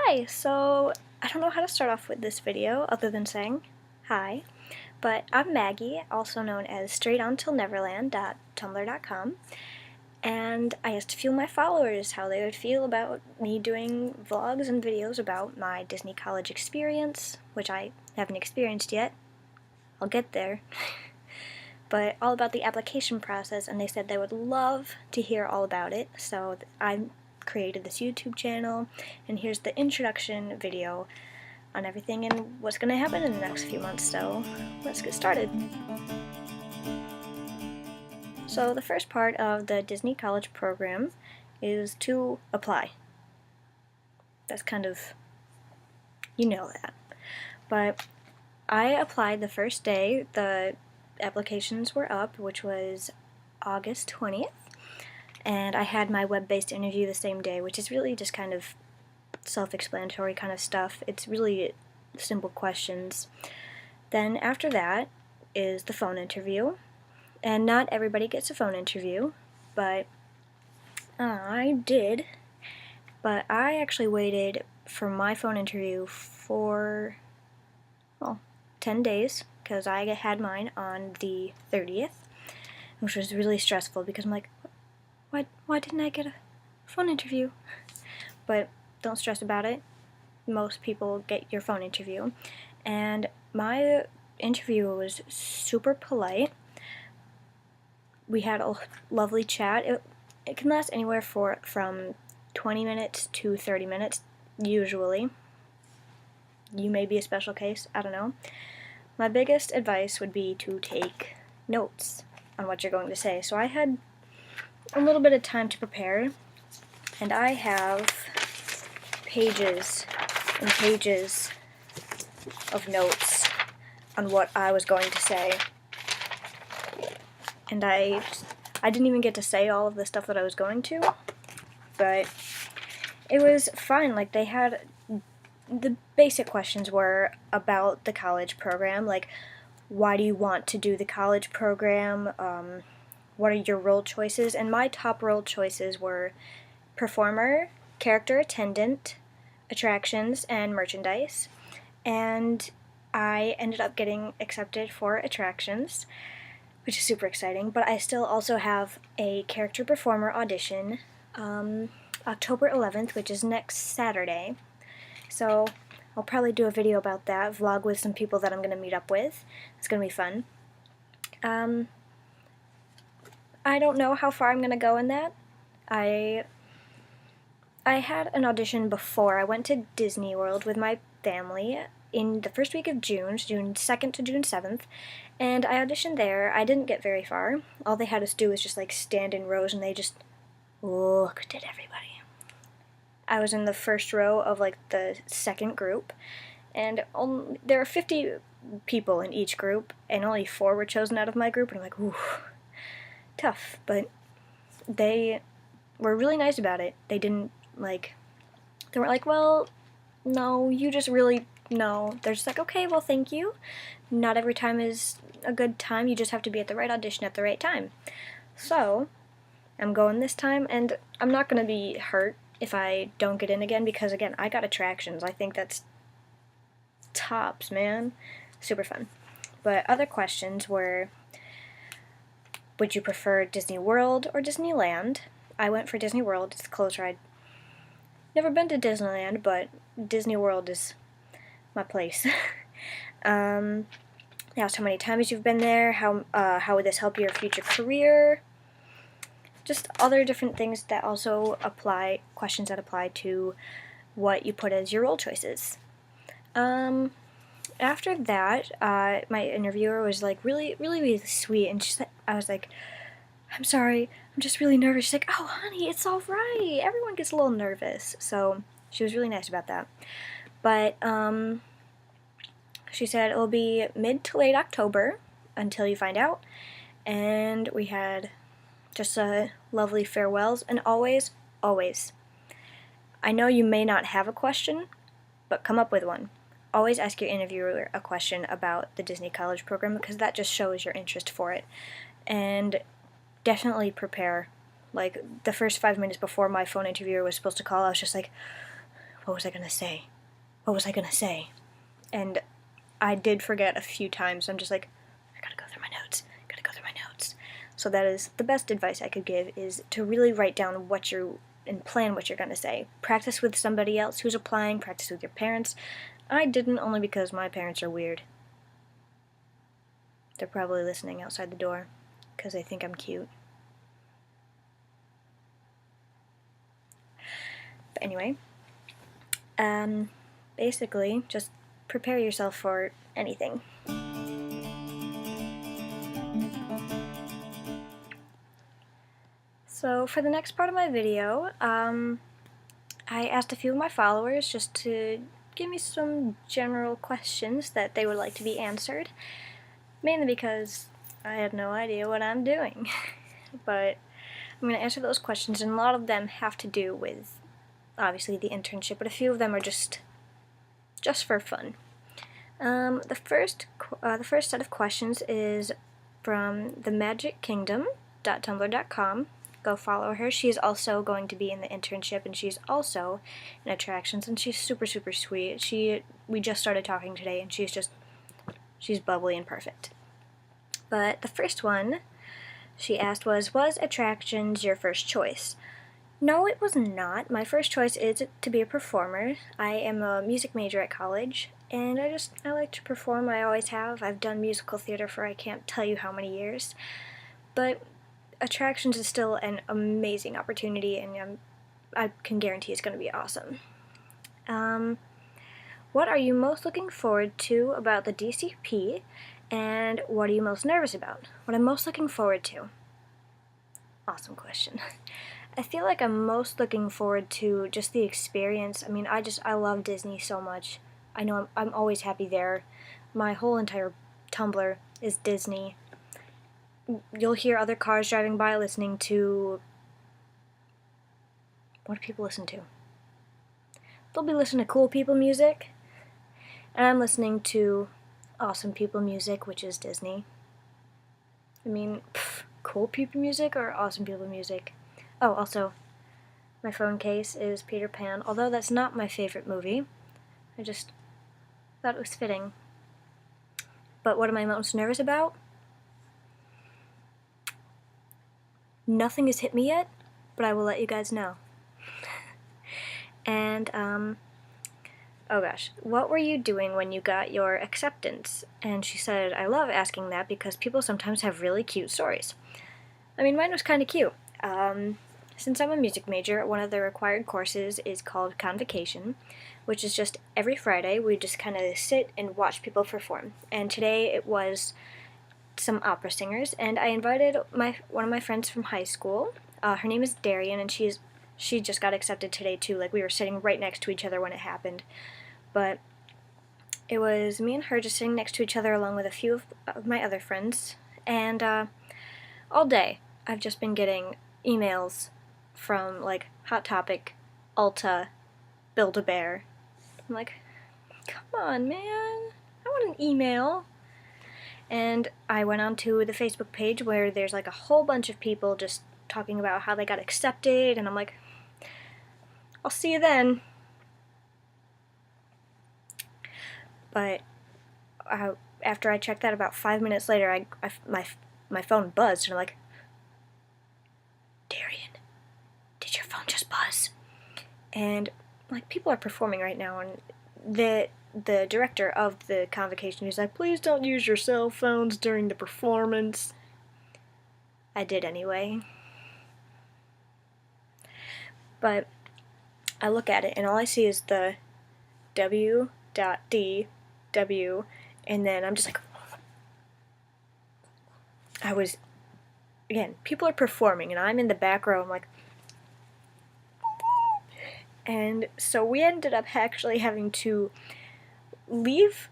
Hi, so I don't know how to start off with this video other than saying hi, but I'm Maggie, also known as straightontillneverland.tumblr.com, and I asked a few of my followers how they would feel about me doing vlogs and videos about my Disney college experience, which I haven't experienced yet. I'll get there. But all about the application process, and they said they would love to hear all about it, so I created this YouTube channel, and here's the introduction video on everything and what's going to happen in the next few months, so let's get started. So the first part of the Disney College program is to apply. That's kind of, you know that. But I applied the first day the applications were up, which was August 20th. And I had my web-based interview the same day, which is really just kind of self-explanatory kind of stuff. It's really simple questions. Then after that is the phone interview. And not everybody gets a phone interview, but I did. But I actually waited for my phone interview for, 10 days, because I had mine on the 30th, which was really stressful because I'm like, why didn't I get a phone interview? But don't stress about it. Most people get your phone interview. And my interview was super polite. We had a lovely chat. It can last anywhere from 20 minutes to 30 minutes, usually. You may be a special case, I don't know. My biggest advice would be to take notes on what you're going to say. So I had a little bit of time to prepare, and I have pages and pages of notes on what I was going to say. And I didn't even get to say all of the stuff that I was going to, but it was fine. Like, they had, the basic questions were about the college program, like, why do you want to do the college program, what are your role choices, and my top role choices were performer, character attendant, attractions, and merchandise, and I ended up getting accepted for attractions, which is super exciting, but I still also have a character performer audition October 11th, which is next Saturday, so I'll probably do a video about that, vlog with some people that I'm going to meet up with. It's going to be fun. I don't know how far I'm going to go in that. I had an audition before. I went to Disney World with my family in the first week of June 2nd to June 7th, and I auditioned there. I didn't get very far. All they had us do was just like stand in rows, and they just looked at everybody. I was in the first row of like the second group, and there were 50 people in each group, and only 4 were chosen out of my group, and I'm like, ooh, tough. But they were really nice about it. They didn't like, they weren't like, well, no, you just really, no. They're just like, okay, well, thank you. Not every time is a good time. You just have to be at the right audition at the right time. So I'm going this time, and I'm not going to be hurt if I don't get in again, because, again, I got attractions. I think that's tops, man. Super fun. But other questions were, would you prefer Disney World or Disneyland? I went for Disney World. It's closer. I'd never been to Disneyland, but Disney World is my place. They asked how many times you've been there, how would this help your future career, just other different things that also apply, questions that apply to what you put as your role choices. After that, my interviewer was like really, really, really sweet, and I was like, I'm sorry, I'm just really nervous. She's like, oh honey, it's all right. Everyone gets a little nervous. So she was really nice about that. But she said it will be mid to late October until you find out. And we had just lovely farewells, and always, always, I know you may not have a question, but come up with one. Always ask your interviewer a question about the Disney College program, because that just shows your interest for it. And definitely prepare. Like, the first 5 minutes before my phone interviewer was supposed to call, I was just like, what was I gonna say? What was I gonna say? And I did forget a few times. I'm just like, I gotta go through my notes. Gotta go through my notes. So that is the best advice I could give, is to really write down what you're and plan what you're gonna say. Practice with somebody else who's applying. Practice with your parents. I didn't, only because my parents are weird. They're probably listening outside the door because they think I'm cute. But anyway, basically, just prepare yourself for anything. So for the next part of my video, I asked a few of my followers just to give me some general questions that they would like to be answered, mainly because I had no idea what I'm doing. But I'm going to answer those questions, and a lot of them have to do with, obviously, the internship, but a few of them are just for fun. The first set of questions is from themagickingdom.tumblr.com. Go follow her. She's also going to be in the internship, and she's also in attractions, and she's super, super sweet. We just started talking today, and she's bubbly and perfect. But the first one she asked was attractions your first choice? No, it was not. My first choice is to be a performer. I am a music major at college, and I like to perform. I always have. I've done musical theater for I can't tell you how many years. But attractions is still an amazing opportunity, and I can guarantee it's going to be awesome. What are you most looking forward to about the DCP, and what are you most nervous about? What I'm most looking forward to? Awesome question. I feel like I'm most looking forward to just the experience. I mean, I love Disney so much. I know I'm always happy there. My whole entire Tumblr is Disney. You'll hear other cars driving by listening to... What do people listen to? They'll be listening to cool people music. And I'm listening to awesome people music, which is Disney. I mean, cool people music or awesome people music? Oh, also, my phone case is Peter Pan, although that's not my favorite movie. I just thought it was fitting. But what am I most nervous about? Nothing has hit me yet, but I will let you guys know. And, oh gosh, what were you doing when you got your acceptance? And she said, I love asking that because people sometimes have really cute stories. I mean, mine was kind of cute. Since I'm a music major, one of the required courses is called Convocation, which is just every Friday we just kind of sit and watch people perform. And today it was some opera singers, and I invited one of my friends from high school. Her name is Darian, and she just got accepted today too. Like, we were sitting right next to each other when it happened. But it was me and her just sitting next to each other along with a few of my other friends. And all day I've just been getting emails from, like, Hot Topic, Ulta, Build-A-Bear. I'm like, come on, man. I want an email. And I went onto the Facebook page where there's like a whole bunch of people just talking about how they got accepted, and I'm like, I'll see you then. But after I checked that, about 5 minutes later, my phone buzzed, and I'm like, Darian, did your phone just buzz? And like, people are performing right now, and the director of the convocation was like, please don't use your cell phones during the performance. I did anyway. But I look at it, and all I see is the W.D.W, and then I'm just like, again, people are performing, and I'm in the back row, I'm like, and so we ended up actually having to leave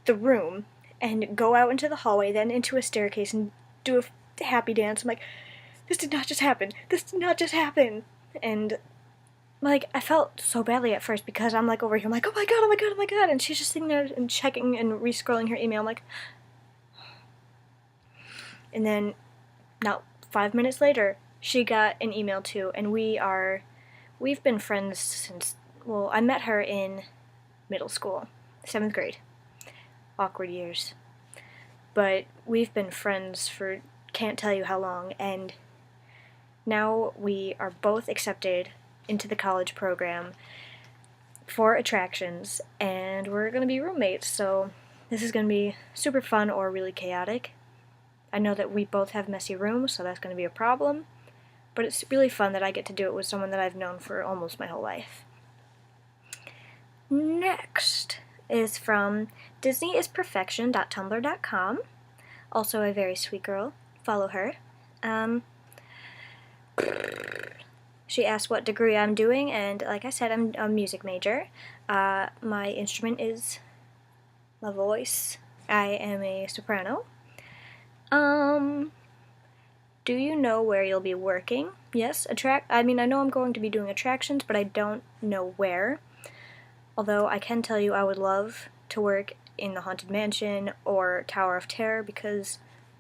the room and go out into the hallway, then into a staircase, and do a happy dance. I'm like, this did not just happen. This did not just happen. And like, I felt so badly at first because I'm like over here, I'm like, oh my god, oh my god, oh my god, and she's just sitting there and checking and re-scrolling her email. I'm like, and then not 5 minutes later, she got an email too, and we've been friends since well, I met her in middle school, 7th grade. Awkward years. But we've been friends for can't tell you how long, and now we are both accepted into the college program for attractions, and we're going to be roommates, so this is going to be super fun or really chaotic. I know that we both have messy rooms, so that's going to be a problem, but it's really fun that I get to do it with someone that I've known for almost my whole life. Next is from disneyisperfection.tumblr.com, also a very sweet girl. Follow her. She asked what degree I'm doing, and like I said, I'm a music major. My instrument is la voice. I am a soprano. Do you know where you'll be working? Yes, I know I'm going to be doing attractions, but I don't know where. Although I can tell you I would love to work in the Haunted Mansion or Tower of Terror, because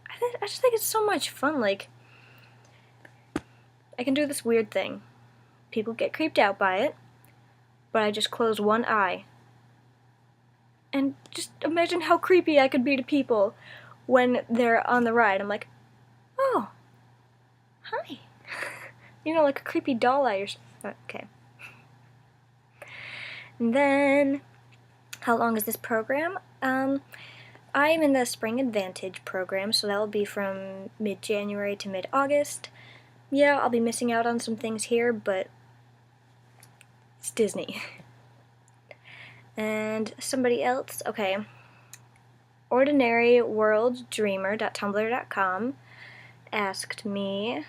I just think it's so much fun. Like, I can do this weird thing. People get creeped out by it, but I just close one eye. And just imagine how creepy I could be to people when they're on the ride. I'm like, oh, hi. You know, like a creepy doll eye or something. Okay. And then, how long is this program? I'm in the Spring Advantage program, so that will be from mid-January to mid-August. Yeah, I'll be missing out on some things here, but it's Disney. And somebody else, okay. OrdinaryWorldDreamer.tumblr.com asked me,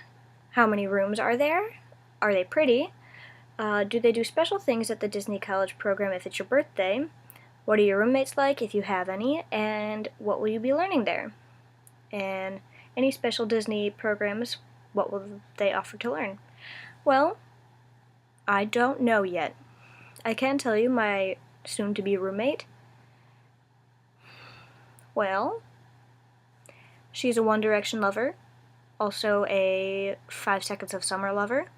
how many rooms are there? Are they pretty? Do they do special things at the Disney College program if it's your birthday? What are your roommates like, if you have any? And what will you be learning there? And any special Disney programs, what will they offer to learn? Well, I don't know yet. I can tell you my soon-to-be roommate, well, she's a One Direction lover, also a 5 Seconds of Summer lover,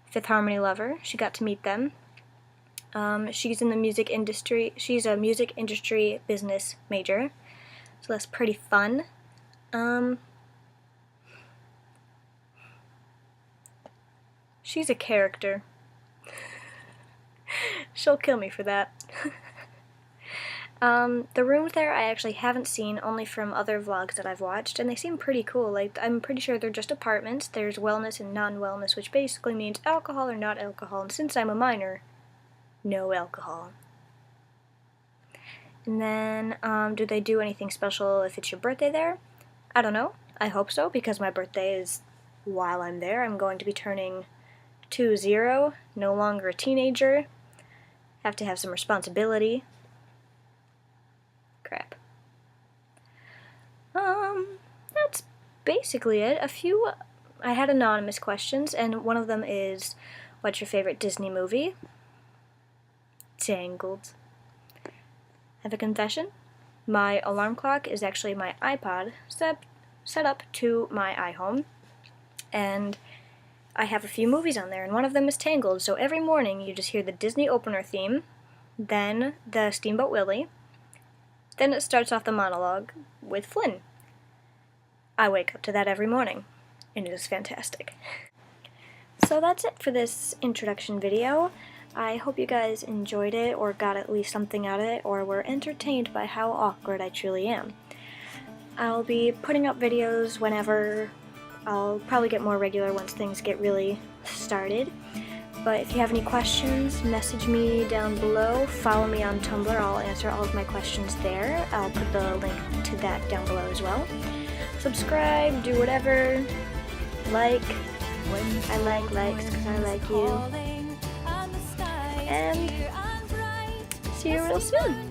Fifth Harmony lover. She got to meet them. She's in the music industry. She's a music industry business major, so that's pretty fun. She's a character. She'll kill me for that. The rooms there I actually haven't seen, only from other vlogs that I've watched, and they seem pretty cool. Like, I'm pretty sure they're just apartments. There's wellness and non-wellness, which basically means alcohol or not alcohol, and since I'm a minor, no alcohol. And then, do they do anything special if it's your birthday there? I don't know. I hope so, because my birthday is while I'm there. I'm going to be turning 20, no longer a teenager. Have to have some responsibility. Crap. That's basically it. I had anonymous questions, and one of them is, what's your favorite Disney movie? Tangled. I have a confession. My alarm clock is actually my iPod set up to my iHome, and I have a few movies on there, and one of them is Tangled, so every morning you just hear the Disney opener theme, then the Steamboat Willie, then it starts off the monologue with Flynn. I wake up to that every morning, and it is fantastic. So that's it for this introduction video. I hope you guys enjoyed it, or got at least something out of it, or were entertained by how awkward I truly am. I'll be putting up videos whenever. I'll probably get more regular once things get really started. But if you have any questions, message me down below. Follow me on Tumblr. I'll answer all of my questions there. I'll put the link to that down below as well. Subscribe, do whatever. Like. I like likes because I like you. And see you real soon.